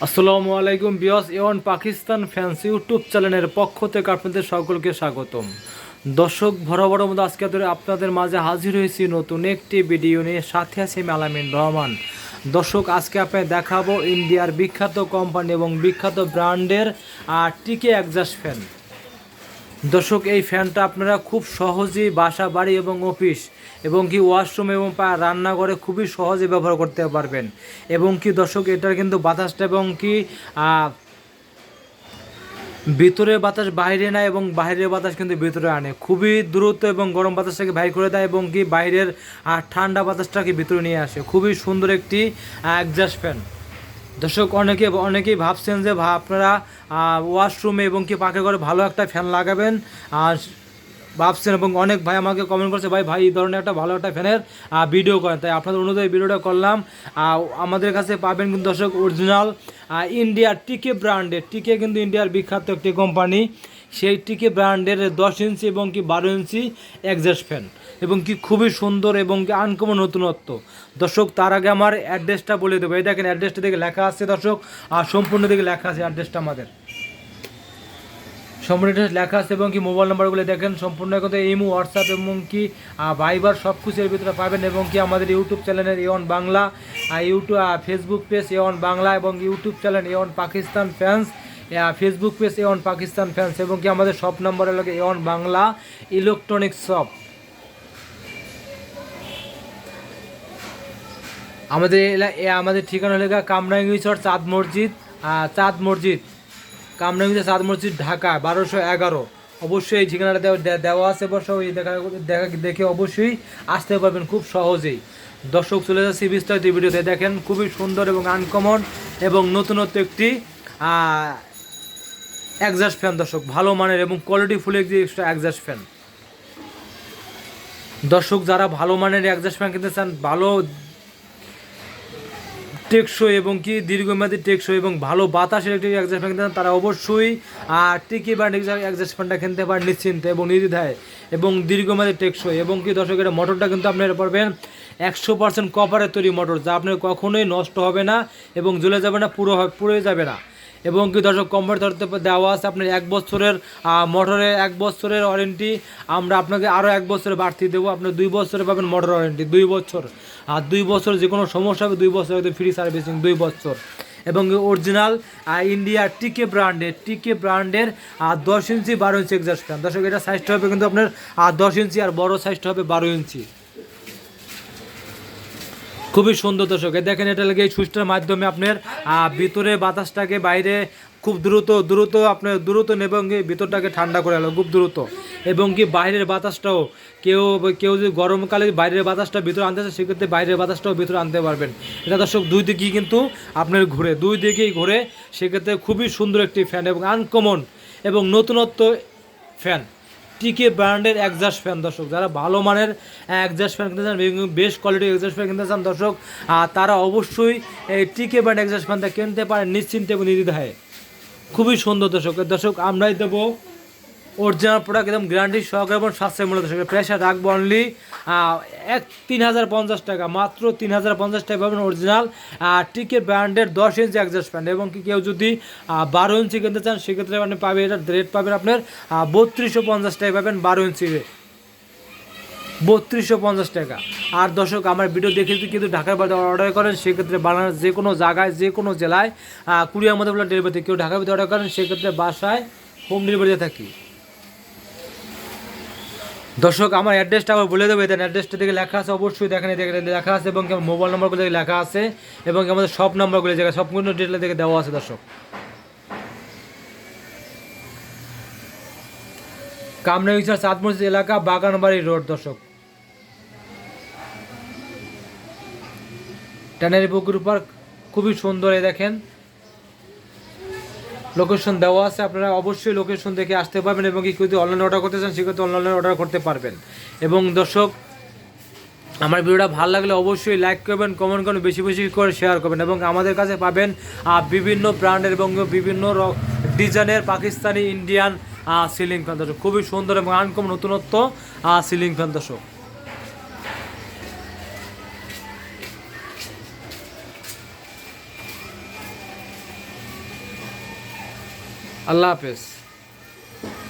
আসসালামু আলাইকুম বিয়স এওয়ান পাকিস্তান ফ্যান্স ইউটিউব চ্যানেলের পক্ষ থেকে আপনাদের সকলকে স্বাগতম। দর্শক বরাবরের মধ্যে আজকে আপনাদের মাঝে হাজির হয়েছি নতুন একটি ভিডিও নিয়ে, সাথে আছি আমি আলামিন রহমান। দর্শক আজকে আপনাকে দেখাবো ইন্ডিয়ার বিখ্যাত কোম্পানি এবং বিখ্যাত ব্র্যান্ডের টিকে এক্সজস্ট ফ্যান। দর্শক এই ফ্যানটা আপনারা খুব সহজেই বাসা বাড়ি এবং অফিস এবং কি ওয়াশরুম এবং রান্নাঘরে খুবই সহজে ব্যবহার করতে পারবেন। এবং কি দর্শক এটার কিন্তু বাতাসটা এবং কি ভিতরে বাতাস বাইরে না এবং বাইরের বাতাস কিন্তু ভিতরে আনে, খুবই দ্রুত এবং গরম বাতাসটাকে বাইর করে দেয় এবং কি বাইরের ঠান্ডা বাতাসটাকে ভিতরে নিয়ে আসে। খুবই সুন্দর একটি এক্সজস্ট ফ্যান। দর্শক অনেকেই ভাবছেন যে আপনারা ওয়াশরুমে এবং কি পাকে করে ভালো একটা ফ্যান লাগাবেন ভাবছেন, এবং অনেক ভাই আমাকে কমেন্ট করছে ভাই এই ধরনের একটা ভালো একটা ফ্যানের ভিডিও করেন, তাই আপনাদের অনুযায়ী ভিডিওটা করলাম। আমাদের কাছে পাবেন কিন্তু দর্শক অরিজিনাল ইন্ডিয়ার টিকে ব্র্যান্ডের, টিকে কিন্তু ইন্ডিয়ার বিখ্যাত একটি কোম্পানি, সেই টিকে ব্র্যান্ডের 10 ইঞ্চি এবং কি 12 ইঞ্চি এক্সজস্ট ফ্যান এবং কি খুবই সুন্দর এবং কি আনকমন নতুনত্ব। দর্শক তার আগে আমার অ্যাড্রেসটা বলে দেবো। এই দেখেন অ্যাড্রেসটা দিকে লেখা আছে দর্শক, আর সম্পূর্ণ দিকে লেখা আছে অ্যাড্রেসটা আমাদের সম্পূর্ণ লেখা আছে এবং কি মোবাইল নাম্বারগুলো দেখেন সম্পূর্ণ কথা ইমো হোয়াটসঅ্যাপ এবং কি ভাইবার সব কিছু এর ভিতরে পাবেন। এবং কি আমাদের ইউটিউব চ্যানেলের A One Bangla, YouTube Facebook page A One Bangla এবং YouTube channel A One Pakistan fans, Facebook page A One Pakistan fans এবং কি আমাদের শপ নাম্বার হলো A One Bangla electronics shop. আমাদের ঠিকানা লেখা কামরাঙ্গীচর চাঁদ মসজিদ কামরাঙ্গীচর চাঁদ মসজিদ ঢাকা 1211। অবশ্যই এই ঠিকানাটা দেওয়া আছে, অবশ্যই দেখে অবশ্যই আসতে পারবেন খুব সহজেই। দর্শক চলে যাচ্ছি বিস্তারিত ভিডিওতে। দেখেন খুবই সুন্দর এবং আনকমন এবং নতুনত্ব একটি এক্সজস্ট ফ্যান দর্শক, ভালো মানের এবং কোয়ালিটি ফুল একটি এক্সজস্ট ফ্যান। দর্শক যারা ভালো মানের এক্সজস্ট ফ্যান কিনতে চান, ভালো টেকসই এবং কি দীর্ঘমেয়াদী টেকসই এবং ভালো বাতাসের একটি এক্সজস্ট ফ্যান কিনতে চান, তারা অবশ্যই টিকি ব্র্যান্ড এক্সজস্ট ফ্যানটা কিনতে পারেন নিশ্চিন্তে এবং নির্দ্বিধায় এবং দীর্ঘমেয়াদী টেকসই। এবং কি দর্শক এটা মোটরটা কিন্তু আপনারা পারবেন 100% কপারের তৈরি মোটর, যা আপনার কখনোই নষ্ট হবে না এবং জ্বলে যাবে না, পুড়ে যাবে না। এবং কি দর্শক কোম্পানি ধরতে দেওয়া আছে আপনার 1 বছরের মোটরে 1 বছরের ওয়ারেন্টি, আমরা আপনাকে আরও 1 বছরের বাড়তি দেবো, আপনি 2 বছরে পাবেন মোটর ওয়ারেন্টি 2 বছর। আর 2 বছর যে কোনো সমস্যা হবে 2 বছর ফ্রি সার্ভিসিং 2 বছর। এবং অরিজিনাল ইন্ডিয়ার টিকে ব্র্যান্ডের 10 ইঞ্চি 12 ইঞ্চি এক্সজস্ট ফ্যান। দর্শক এটা সাইজটা হবে কিন্তু আপনার 10 ইঞ্চি আর বড় সাইজটা হবে 12 ইঞ্চি। খুবই সুন্দর দর্শক, দেখেন এটা লেগে এই সুইচটার মাধ্যমে আপনার ভিতরে বাতাসটাকে বাইরে খুব দ্রুত আপনার নেবে এবং ভিতরটাকে ঠান্ডা করে আলো খুব দ্রুত। এবং কি বাইরের বাতাসটাও কেউ যদি গরমকালে বাইরের বাতাসটা ভিতরে আনতে চায়, সেক্ষেত্রে বাইরের বাতাসটাও ভিতরে আনতে পারবেন। এটা দর্শক দুই দিকেই কিন্তু আপনার দুই দিকেই ঘুরে, সেক্ষেত্রে খুবই সুন্দর একটি ফ্যান এবং আনকমন এবং নতুনত্ব ফ্যান, টিকে ব্র্যান্ডের এক্সজস্ট ফ্যান। দর্শক যারা ভালো মানের এক্সজস্ট ফ্যান কিনতে চান, বেস্ট কোয়ালিটির এক্সজস্ট ফ্যান কিনতে চান দর্শক, তারা অবশ্যই এই টিকে ব্র্যান্ড এক্সজস্ট ফ্যানটা কিনতে পারেন নিশ্চিন্তে এবং নির্দ্বিধায়। খুবই সুন্দর দর্শক আমরাই দেবো অরিজিনাল প্রোডাক্ট একদম গ্যারান্টি সহকারে এবং সাশ্রয় মূল্য। দর্শক প্রেশার রাখবো অনলি 3050 টাকা, মাত্র 3050 টাকা পাবেন অরিজিনাল টিকে ব্র্যান্ডের 10 ইঞ্চি এক্সজস্ট ফ্যান। এবং কি কেউ যদি 12 ইঞ্চি কিনতে চান, সেক্ষেত্রে আপনি পাবেন, এটার রেট পাবেন আপনার 3250 টাকা পাবেন 12 ইঞ্চি রেট 3250 টাকা। আর দর্শক আমার ভিডিও দেখে যদি কিন্তু ঢাকার বাইরে অর্ডার করেন, সেক্ষেত্রে বাংলাদেশ যে কোনো জায়গায় যে কোনো জেলায় কুরিয়ার মধ্যে বলে ডেলিভারি, কেউ ঢাকার ভিতরে অর্ডার করেন সেক্ষেত্রে বাসায় হোম ডেলিভারিতে থাকি। দর্শক আমার অ্যাড্রেসটা আবার বলে দেবো, এদের অ্যাড্রেসটা দিকে লেখা আছে, অবশ্যই দেখেন এদিকে লেখা আছে এবং মোবাইল নম্বরগুলো লেখা আছে এবং আমাদের সব নম্বরগুলো জায়গায় সম্পূর্ণ ডিটেল থেকে দেওয়া আছে। দর্শক কামরাঙ্গীচর চাঁদ মসজিদ এলাকা, বাগানবাড়ি রোড। দর্শক ট্যানারি পুকুর পার্ক, খুবই সুন্দর। এই দেখেন লোকেশন দেওয়া আছে, আপনারা অবশ্যই লোকেশন দেখে আসতে পারবেন। এবং কি যদি অনলাইনে অর্ডার করতে চান, সেক্ষেত্রে অনলাইনে অর্ডার করতে পারবেন। এবং দর্শক আমার ভিডিওটা ভালো লাগলে অবশ্যই লাইক করবেন, কমেন্ট করবেন, বেশি বেশি করে শেয়ার করবেন। এবং আমাদের কাছে পাবেন বিভিন্ন ব্র্যান্ডের এবং বিভিন্ন ডিজাইনের পাকিস্তানি ইন্ডিয়ান সিলিং ফ্যান। দর্শক খুবই সুন্দর এবং আনকমন নতুনত্ব সিলিং ফ্যান। দর্শক আল্লাহ হাফেজ।